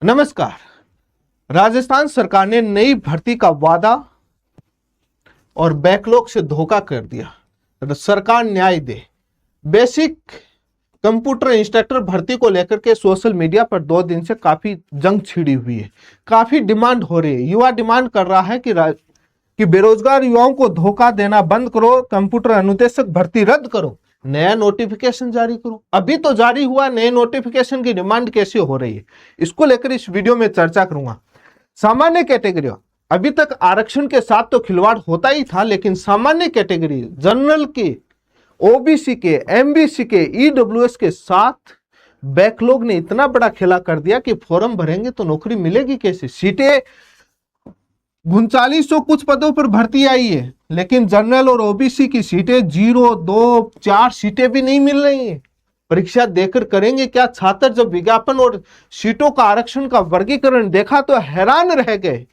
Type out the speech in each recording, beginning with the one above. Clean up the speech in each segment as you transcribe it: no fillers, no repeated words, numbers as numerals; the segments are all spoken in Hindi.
नमस्कार। राजस्थान सरकार ने नई भर्ती का वादा और बैकलॉग से धोखा कर दिया। तो सरकार न्याय दे। बेसिक कंप्यूटर इंस्ट्रक्टर भर्ती को लेकर के सोशल मीडिया पर 2 दिन से काफी जंग छिड़ी हुई है, काफी डिमांड हो रही है। युवा डिमांड कर रहा है कि बेरोजगार युवाओं को धोखा देना बंद करो, कंप्यूटर अनुदेशक भर्ती रद्द करो, नया नोटिफिकेशन जारी करो। अभी तो जारी हुआ, नए नोटिफिकेशन की डिमांड कैसे हो रही है, इसको लेकर इस वीडियो में चर्चा करूंगा। सामान्य कैटेगरी, अभी तक आरक्षण के साथ तो खिलवाड़ होता ही था, लेकिन सामान्य कैटेगरी, जनरल के, ओबीसी के, एमबीसी के, ईडब्ल्यूएस के साथ बैकलॉग ने इतना बड़ा खेला कर दिया कि फॉर्म भरेंगे तो नौकरी मिलेगी कैसे। सीटें 3900 कुछ पदों पर भर्ती आई है, लेकिन जनरल और ओबीसी की सीटें 0, 2, 4 सीटें भी नहीं मिल रही हैं। परीक्षा देकर करेंगे क्या छात्र? जब विज्ञापन और सीटों का आरक्षण का वर्गीकरण देखा तो हैरान रह गए।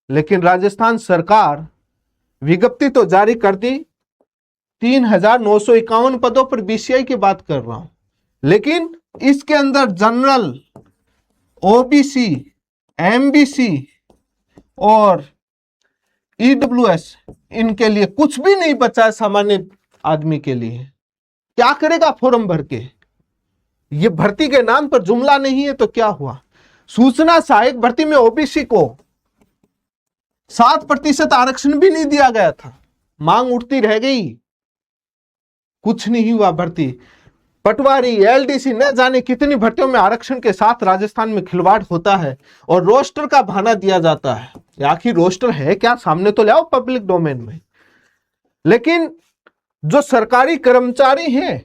लेकिन राजस्थान सरकार विज्ञप्ति तो जारी कर दी, 3951 पदों पर बीसीआई की बात कर रहा हूं, लेकिन इसके अंदर जनरल, ओबीसी, एमबीसी और ईडब्ल्यूएस, इनके लिए कुछ भी नहीं बचा है। सामान्य आदमी के लिए क्या करेगा फॉर्म भर के? ये भर्ती के नाम पर जुमला नहीं है तो क्या हुआ? सूचना सहायक भर्ती में ओबीसी को 7% आरक्षण भी नहीं दिया गया था, मांग उठती रह गई, कुछ नहीं हुआ। भर्ती पटवारी, एलडीसी, न जाने कितनी भर्तियों में आरक्षण के साथ राजस्थान में खिलवाड़ होता है और रोस्टर का बहाना दिया जाता है। आखिर रोस्टर है क्या? सामने तो ले आओ पब्लिक डोमेन में। लेकिन जो सरकारी कर्मचारी हैं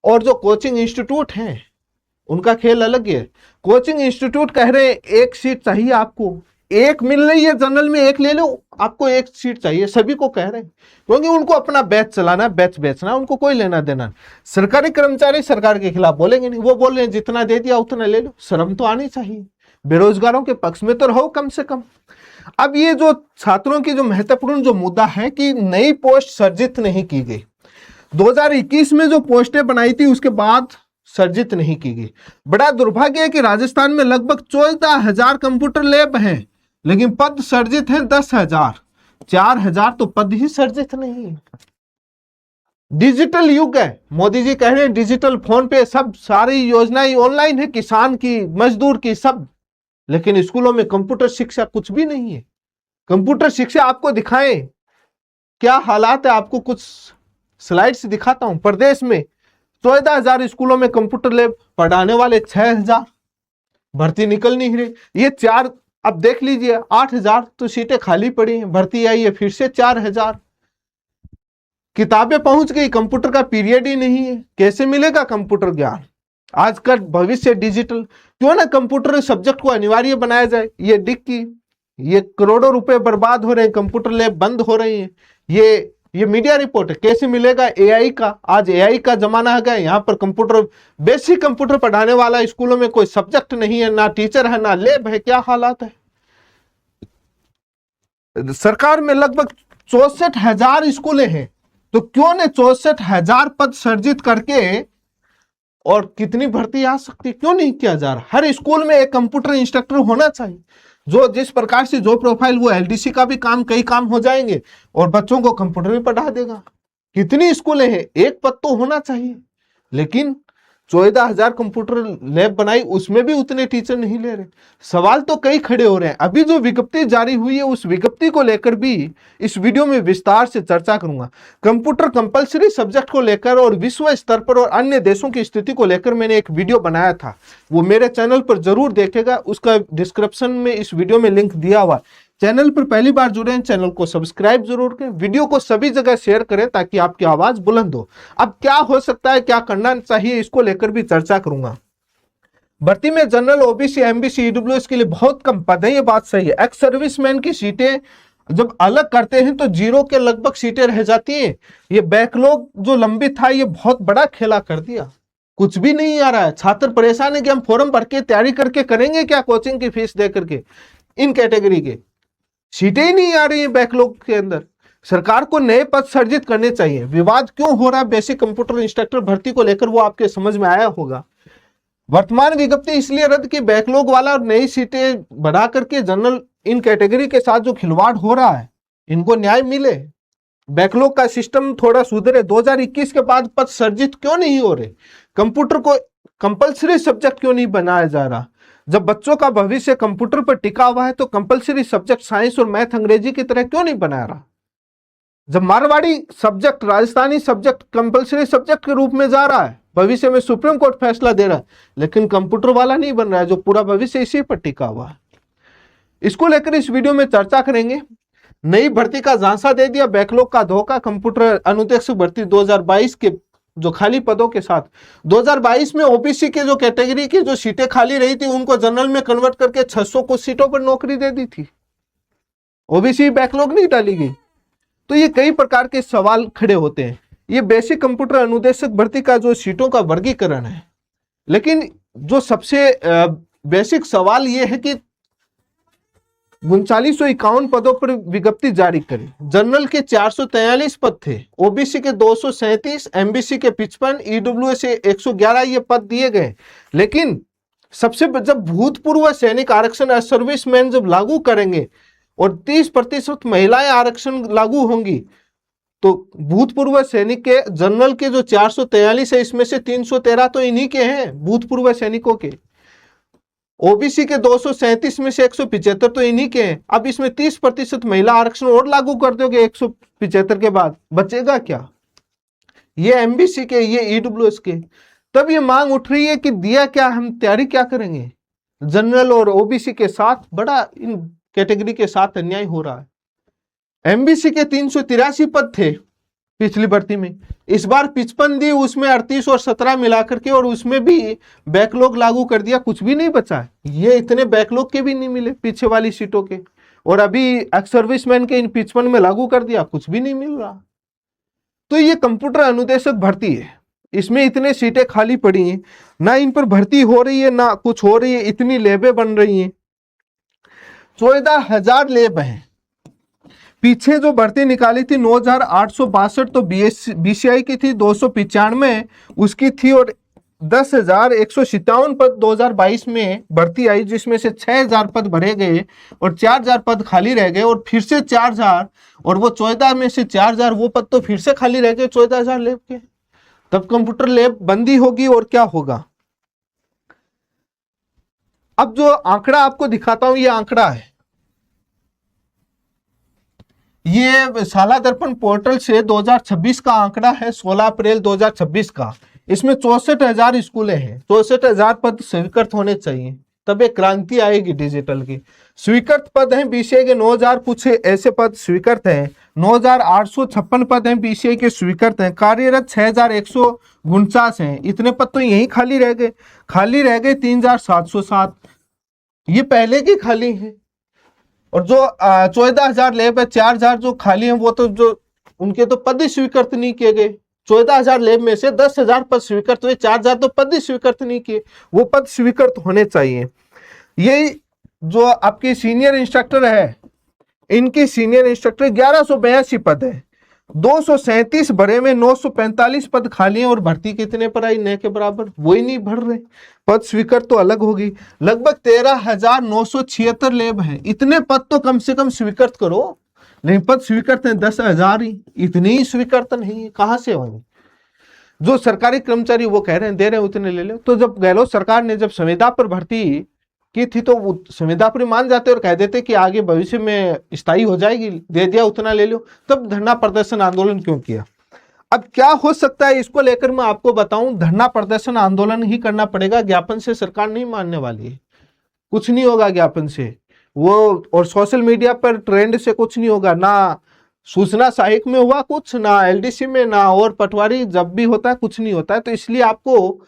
और जो कोचिंग इंस्टीट्यूट हैं, उनका खेल अलग है। कोचिंग इंस्टीट्यूट कह रहे हैं 1 सीट चाहिए आपको, 1 मिल रही है, जनरल में 1 ले लो, आपको 1 सीट चाहिए, सभी को कह रहे हैं, क्योंकि उनको अपना बैच चलाना, बैच बेचना, उनको कोई लेना देना। सरकारी कर्मचारी सरकार के खिलाफ बोलेंगे नहीं, वो बोल रहे हैं जितना दे दिया उतना ले लो। शर्म तो आनी चाहिए, बेरोजगारों के पक्ष में तो रहो कम से कम। अब ये जो छात्रों की जो महत्वपूर्ण जो मुद्दा है कि नई पोस्ट सर्जित नहीं की गई, 2021 में जो पोस्टें बनाई थी उसके बाद सर्जित नहीं की गई। बड़ा दुर्भाग्य है कि राजस्थान में लगभग 14,000 कंप्यूटर लैब हैं, लेकिन पद सर्जित हैं 10,000, 4,000 तो पद ही सर्जित नहीं है। डिजिटल युग है, मोदी जी कह रहे हैं डिजिटल फोन पे सब सारी योजनाएं ऑनलाइन है, किसान की, मजदूर की, सब, लेकिन स्कूलों में कंप्यूटर शिक्षा कुछ भी नहीं है। कंप्यूटर शिक्षा आपको दिखाएं क्या हालात है, आपको कुछ स्लाइड्स दिखाता हूं। प्रदेश में 14,000 स्कूलों में कंप्यूटर लैब, पढ़ाने वाले 6,000, भर्ती निकल नहीं रही। ये 4, अब देख लीजिए 8,000 तो सीटें खाली पड़ी हैं, भर्ती आई है फिर से 4,000। किताबें पहुंच गई, कंप्यूटर का पीरियड ही नहीं है, कैसे मिलेगा कंप्यूटर ज्ञान? आज का भविष्य डिजिटल, क्यों ना कंप्यूटर सब्जेक्ट को अनिवार्य बनाया जाए। ये डिक्की, ये करोड़ों रुपए बर्बाद हो रहे हैं, कंप्यूटर लैब बंद हो रही है। ये मीडिया रिपोर्ट है, कैसे मिलेगा एआई का? आज एआई का जमाना आ गया, यहाँ पर कंप्यूटर, बेसिक कंप्यूटर पढ़ाने वाला स्कूलों में कोई सब्जेक्ट नहीं है, ना टीचर है, ना लैब है। क्या हालात है? सरकार में लगभग 64,000 स्कूलें हैं, तो क्यों ने 64,000 पद सर्जित करके और कितनी भर्ती आ सकती, क्यों नहीं किया जा रहा? हर स्कूल में एक कंप्यूटर इंस्ट्रक्टर होना चाहिए, जो जिस प्रकार से जो प्रोफाइल, वो एलडीसी का भी काम, कई काम हो जाएंगे और बच्चों को कंप्यूटर भी पढ़ा देगा। कितनी स्कूलें हैं, 1 पद तो होना चाहिए, लेकिन 14,000 कंप्यूटर लैब बनाई, उसमें भी उतने टीचर नहीं ले रहे। सवाल तो कई खड़े हो रहे हैं। अभी जो विज्ञप्ति जारी हुई है, उस विज्ञप्ति को लेकर भी इस वीडियो में विस्तार से चर्चा करूंगा। कंप्यूटर कंपलसरी सब्जेक्ट को लेकर और विश्व स्तर पर और अन्य देशों की स्थिति को लेकर मैंने एक वीडियो बनाया था, वो मेरे चैनल पर जरूर देखेगा, उसका डिस्क्रिप्शन में इस वीडियो में लिंक दिया हुआ। चैनल पर पहली बार जुड़े हैं, चैनल को सब्सक्राइब जरूर करें, वीडियो को सभी जगह शेयर करें ताकि आपकी आवाज बुलंद हो। अब क्या हो सकता है, क्या करना चाहिए, इसको लेकर भी चर्चा करूंगा। भर्ती में जनरल, ओबीसी, एमबीसी, ईडब्ल्यूएस के लिए बहुत कम पद है, ये बात सही है। एक्स सर्विसमैन की सीटें जब अलग करते हैं तो 0 के लगभग सीटें रह जाती हैं। ये बैकलॉग जो लंबित था, ये बहुत बड़ा खेला कर दिया, कुछ भी नहीं आ रहा है। छात्र परेशान है कि हम फॉर्म भर के तैयारी करके करेंगे क्या, कोचिंग की फीस दे करके? इन कैटेगरी के सीटें ही नहीं आ रही है बैकलॉग के अंदर। सरकार को नए पद सर्जित करने चाहिए। विवाद क्यों हो रहा है बेसिक कंप्यूटर इंस्ट्रक्टर भर्ती को लेकर, वो आपके समझ में आया होगा। वर्तमान विज्ञप्ति इसलिए रद्द की बैकलॉग वाला और नई सीटें बढ़ा करके जनरल इन कैटेगरी के साथ जो खिलवाड़ हो रहा है इनको न्याय मिले, बैकलॉग का सिस्टम थोड़ा सुधरे। 2021 के बाद पद सर्जित क्यों नहीं हो रहे? कंप्यूटर को कंपलसरी सब्जेक्ट क्यों नहीं बनाया जा रहा? जब बच्चों का भविष्य कंप्यूटर पर टिका हुआ है तो कंपलसरी सब्जेक्ट साइंस और मैथ अंग्रेजी की तरह क्यों नहीं बना रहा? जब Marwari subject, Rajasthani subject compulsory subject के रूप में जा रहा है, भविष्य में सुप्रीम कोर्ट फैसला दे रहा है, लेकिन कंप्यूटर वाला नहीं बन रहा है जो पूरा भविष्य इसी पर टिका हुआ है। इसको लेकर इस वीडियो में चर्चा करेंगे। नई भर्ती का झांसा दे दिया, बैकलॉग का धोखा, कंप्यूटर अनुदेशक भर्ती 2022 के जो खाली पदों के साथ 2022 में ओबीसी के जो कैटेगरी की जो सीटें खाली रही थी उनको जनरल में कन्वर्ट करके 600 कुछ सीटों पर नौकरी दे दी थी, ओबीसी बैकलॉग नहीं डाली गई। तो ये कई प्रकार के सवाल खड़े होते हैं। ये बेसिक कंप्यूटर अनुदेशक भर्ती का जो सीटों का वर्गीकरण है, लेकिन जो सबसे बेसिक सवाल ये है कि 3951 पदों पर विज्ञप्ति जारी करी। जनरल के 443 पद थे, ओबीसी के 237, एमबीसी के 55, ईडब्ल्यूएस से 111 ये पद दिए गए। लेकिन सबसे जब भूतपूर्व सैनिक आरक्षण सर्विसमैन जब लागू करेंगे और 30% महिलाएं आरक्षण लागू होंगी तो भूतपूर्व सैनिक के जनरल के जो 443 है इसमें से 313 तो इन्हीं के हैं, भूतपूर्व सैनिकों के। ओबीसी के 237 में से 175 तो इन्हीं के हैं। अब इसमें 30% महिला आरक्षण और लागू कर दोगे 175 के बाद, बचेगा क्या? ये एमबीसी के, ये ईडब्ल्यूएस के। तब ये मांग उठ रही है कि दिया क्या, हम तैयारी क्या करेंगे? जनरल और ओबीसी के साथ बड़ा इन कैटेगरी के साथ अन्याय हो रहा है। एमबीसी के 383 पद थे पिछली भर्ती में, इस बार 55 दी, उसमें 38 और 17 मिलाकर के, और उसमें भी बैकलॉग लागू कर दिया, कुछ भी नहीं बचा है। ये इतने बैकलॉग के भी नहीं मिले पीछे वाली सीटों के, और अभी एक्स सर्विसमैन के इन 55 में लागू कर दिया, कुछ भी नहीं मिल रहा। तो ये कंप्यूटर अनुदेशक भर्ती है, इसमें इतने सीटें खाली पड़ी हैं, ना इन पर भर्ती हो रही है ना कुछ हो रही है, इतनी लेबें बन रही हैं। 14,000 लेब हैं। पीछे जो भर्ती निकाली थी 9,862 तो बीसीआई की थी, 295 उसकी थी, और 10,157 पद 2022 में भर्ती आई, जिसमें से 6,000 पद भरे गए और 4,000 पद खाली रह गए, और फिर से 4,000, और वो 14 में से 4,000 वो पद तो फिर से खाली रह गए 14,000 लेब के। तब कंप्यूटर लेब बंदी होगी और क्या होगा? अब जो आंकड़ा आपको दिखाता हूं, ये आंकड़ा है, ये साला दर्पण पोर्टल से 2026 का आंकड़ा है, 16 अप्रैल 2026 का। इसमें 64,000 स्कूलें हैं, 64,000 पद स्वीकृत होने चाहिए, तब एक क्रांति आएगी डिजिटल की। स्वीकृत पद हैं बीसीआई के 9,000 कुछ ऐसे पद स्वीकृत हैं, 9,856 पद हैं बीसीआई के स्वीकृत हैं, कार्यरत 6,149 हैं। इतने पद तो यही खाली रह गए, 3,707, ये पहले की खाली है। और जो 14,000 लेब है, 4,000 जो खाली हैं वो तो जो उनके तो पद ही स्वीकृत नहीं किए गए। 14,000 लेब में से 10,000 पद स्वीकृत हुए, 4,000 तो पद ही स्वीकृत नहीं किए, वो पद स्वीकृत होने चाहिए। ये जो आपके सीनियर इंस्ट्रक्टर है, इनकी सीनियर इंस्ट्रक्टर 1182 पद है, 237 भरे में 945 पद खाली हैं, और भर्ती कितने पर आई? न के बराबर, वही नहीं भर रहे। पद स्वीकृत तो अलग होगी, लगभग 13,976 लेब हैं। इतने पद तो कम से कम स्वीकृत करो, लेकिन पद स्वीकृत हैं 10,000 ही, इतनी ही स्वीकृत नहीं है, कहां से होंगे? जो सरकारी कर्मचारी वो कह रहे हैं दे रहे हैं उतने ले लो। तो जब गहलोत सरकार ने जब संविदा पर भर्ती की थी तो वो संविदा पर मान जाते और कह देते कि आगे भविष्य में स्थायी हो जाएगी, दे दिया उतना ले लो, तब धरना प्रदर्शन आंदोलन क्यों किया? अब क्या हो सकता है इसको लेकर मैं आपको बताऊं, धरना प्रदर्शन आंदोलन ही करना पड़ेगा, ज्ञापन से सरकार नहीं मानने वाली है, कुछ नहीं होगा ज्ञापन से वो, और सोशल मीडिया पर ट्रेंड से कुछ नहीं होगा, ना सूचना सहायक में हुआ कुछ, ना एलडीसी में, ना और पटवारी जब भी होता है कुछ नहीं होता है। तो इसलिए आपको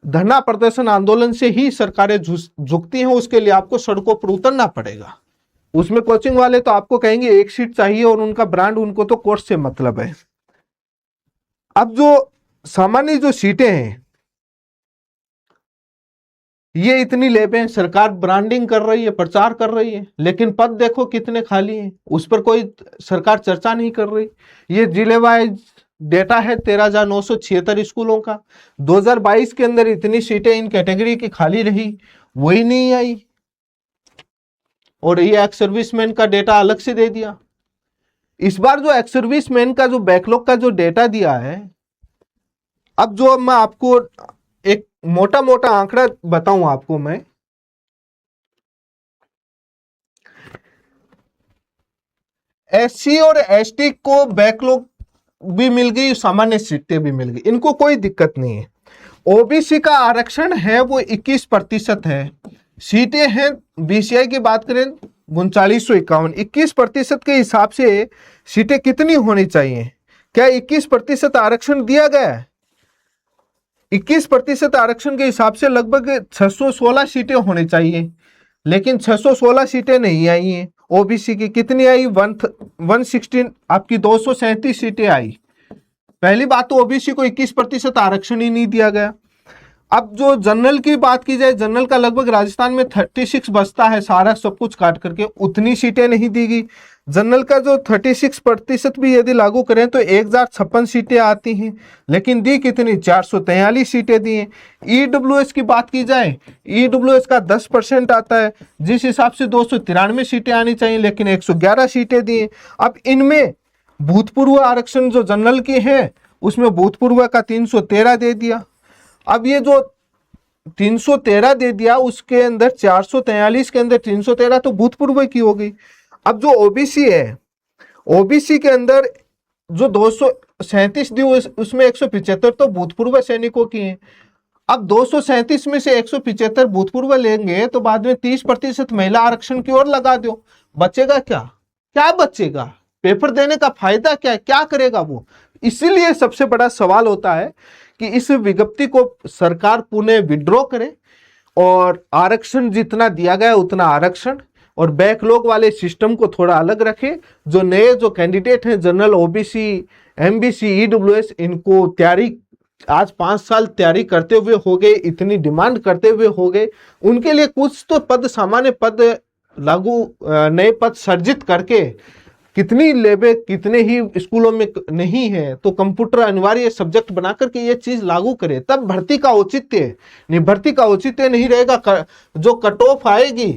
धरना प्रदर्शन आंदोलन से ही सरकारें झुकती हैं, उसके लिए आपको सड़कों पर उतरना पड़ेगा। उसमें कोचिंग वाले तो आपको कहेंगे एक सीट चाहिए और उनका ब्रांड, उनको तो कोर्स से मतलब है। अब जो सामान्य जो सीटें हैं, ये इतनी लेबें, सरकार ब्रांडिंग कर रही है, प्रचार कर रही है, लेकिन पद देखो कितने खाली हैं, उस पर कोई सरकार चर्चा नहीं कर रही। ये जिले वाइज डेटा है 13,976 स्कूलों का। 2022 के अंदर इतनी सीटें इन कैटेगरी की खाली रही, वही नहीं आई, और ये एक्स सर्विसमैन का डेटा अलग से दे दिया। इस बार जो एक्स सर्विसमैन का जो बैकलॉग का जो डेटा दिया है, अब जो मैं आपको एक मोटा मोटा आंकड़ा बताऊं आपको मैं, एससी और एसटी को बैकलॉग भी मिल गई, सामान्य सीटें भी मिल गई, इनको कोई दिक्कत नहीं है। ओबीसी का आरक्षण है वो 21% है, सीटें हैं बीसीआई की बात करें 3951, 21% के हिसाब से सीटें कितनी होनी चाहिए? क्या 21% आरक्षण दिया गया है? 21% आरक्षण के हिसाब से लगभग 616 सीटें होनी चाहिए, लेकिन 616 सीटें नहीं आई हैं। ओबीसी की कितनी आई? 116, आपकी 237 सीटें आई। पहली बात तो ओबीसी को 21% आरक्षण ही नहीं दिया गया। अब जो जनरल की बात की जाए, जनरल का लगभग राजस्थान में 36 बचता है, सारा सब कुछ काट करके, उतनी सीटें नहीं दी गई। जनरल का जो 36% भी यदि लागू करें तो 1056 सीटें आती हैं, लेकिन दी कितनी? 443 सीटें दी हैं। ईडब्ल्यूएस की बात की जाए, ईडब्ल्यूएस का 10% आता है, जिस हिसाब से 293 सीटें आनी चाहिए, लेकिन 111 सीटें दी हैं। अब इनमें भूतपूर्व आरक्षण जो जनरल की है, उसमें भूतपूर्व का 313 दे दिया। अब ये जो 313 दे दिया, उसके अंदर 443 के अंदर 313 तो भूतपूर्व की हो गई। अब जो ओबीसी है, ओबीसी के अंदर जो 237 दी, उसमें 175 तो भूतपूर्व सैनिकों की हैं। अब 237 में से 175 भूतपूर्व लेंगे तो बाद में 30% महिला आरक्षण की ओर लगा दो, बचेगा क्या? क्या बचेगा? पेपर देने का फायदा क्या है? क्या करेगा वो? इसीलिए सबसे बड़ा सवाल होता है कि इस विज्ञप्ति को सरकार पुनः विड्रॉ करे और आरक्षण जितना दिया गया उतना आरक्षण, और बैकलॉग वाले सिस्टम को थोड़ा अलग रखे। जो नए जो कैंडिडेट हैं, जनरल, ओबीसी, एमबीसी, ईडब्ल्यूएस, इनको तैयारी आज 5 साल तैयारी करते हुए हो गए, इतनी डिमांड करते हुए हो गए, उनके लिए कुछ तो पद, सामान्य पद लागू, नए पद सर्जित करके, कितनी लेबे कितने ही स्कूलों में नहीं है तो कंप्यूटर अनिवार्य सब्जेक्ट बना करके ये चीज लागू करे, तब भर्ती का औचित्य, नहीं भर्ती का औचित्य नहीं रहेगा, जो कट ऑफ आएगी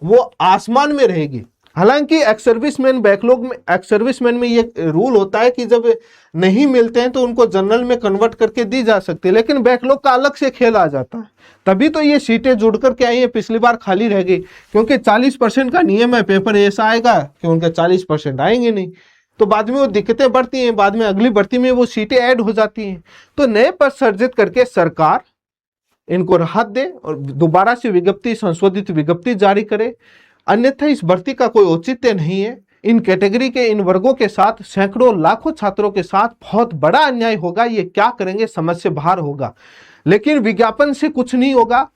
वो आसमान में रहेगी। हालांकि एक्स सर्विसमैन बैकलॉग में, एक्स सर्विसमैन में ये रूल होता है कि जब नहीं मिलते हैं तो उनको जनरल में कन्वर्ट करके दी जा सकती है, लेकिन बैकलॉग का अलग से खेल आ जाता है। तभी तो ये सीटें जुड़ करके आई है, पिछली बार खाली रह गई, क्योंकि 40% का नियम है। पेपर ऐसा आएगा कि उनके 40% आएंगे नहीं, तो बाद में वो दिक्कतें बढ़ती हैं, बाद में अगली भर्ती में वो सीटें ऐड हो जाती हैं। तो नए पद सर्जित करके सरकार इनको राहत दे और दोबारा से विज्ञप्ति, संशोधित विज्ञप्ति जारी करे, अन्यथा इस भर्ती का कोई औचित्य नहीं है। इन कैटेगरी के, इन वर्गों के साथ, सैकड़ों लाखों छात्रों के साथ बहुत बड़ा अन्याय होगा। ये क्या करेंगे, समझ से बाहर होगा। लेकिन विज्ञापन से कुछ नहीं होगा,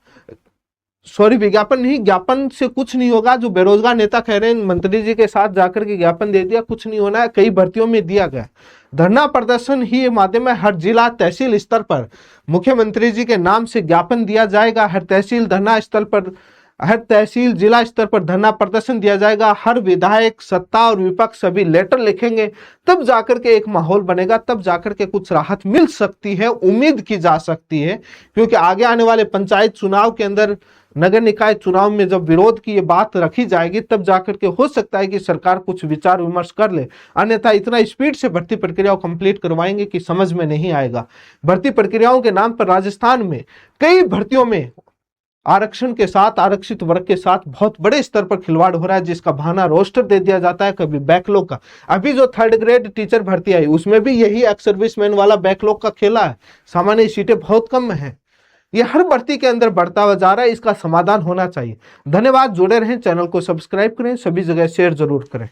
सॉरी विज्ञापन नहीं, ज्ञापन से कुछ नहीं होगा। जो बेरोजगार नेता कह रहे हैं मंत्री जी के साथ जाकर के ज्ञापन दे दिया, कुछ नहीं होना है। कई भर्तियों में दिया गया, धरना प्रदर्शन ही माध्यम है। हर जिला तहसील स्तर पर मुख्यमंत्री जी के नाम से ज्ञापन दिया जाएगा। हर तहसील धरना स्थल पर, हर तहसील जिला स्तर पर धरना प्रदर्शन दिया जाएगा। हर विधायक, सत्ता और विपक्ष सभी लेटर लिखेंगे, तब जाकर के एक माहौल बनेगा, तब जाकर के कुछ राहत मिल सकती है, उम्मीद की जा सकती है। क्योंकि आगे आने वाले पंचायत चुनाव के अंदर, नगर निकाय चुनाव में जब विरोध की ये बात रखी जाएगी, तब जाकर के हो सकता है कि सरकार कुछ विचार विमर्श कर ले। अन्यथा इतना स्पीड से भर्ती प्रक्रियाओं कंप्लीट करवाएंगे कि समझ में नहीं आएगा। भर्ती प्रक्रियाओं के नाम पर राजस्थान में कई भर्तियों में आरक्षण के साथ, आरक्षित वर्ग के साथ बहुत बड़े स्तर पर खिलवाड़ हो रहा है, जिसका बहाना रोस्टर दे दिया जाता है, कभी बैकलॉग का। अभी जो 3rd ग्रेड टीचर भर्ती आई, उसमें भी यही एक्स सर्विसमैन वाला बैकलॉग का खेला है। सामान्य सीटें बहुत कम है। ये हर भर्ती के अंदर बढ़ता हुआ जा रहा है, इसका समाधान होना चाहिए। धन्यवाद, जुड़े रहें, चैनल को सब्सक्राइब करें, सभी जगह शेयर जरूर करें।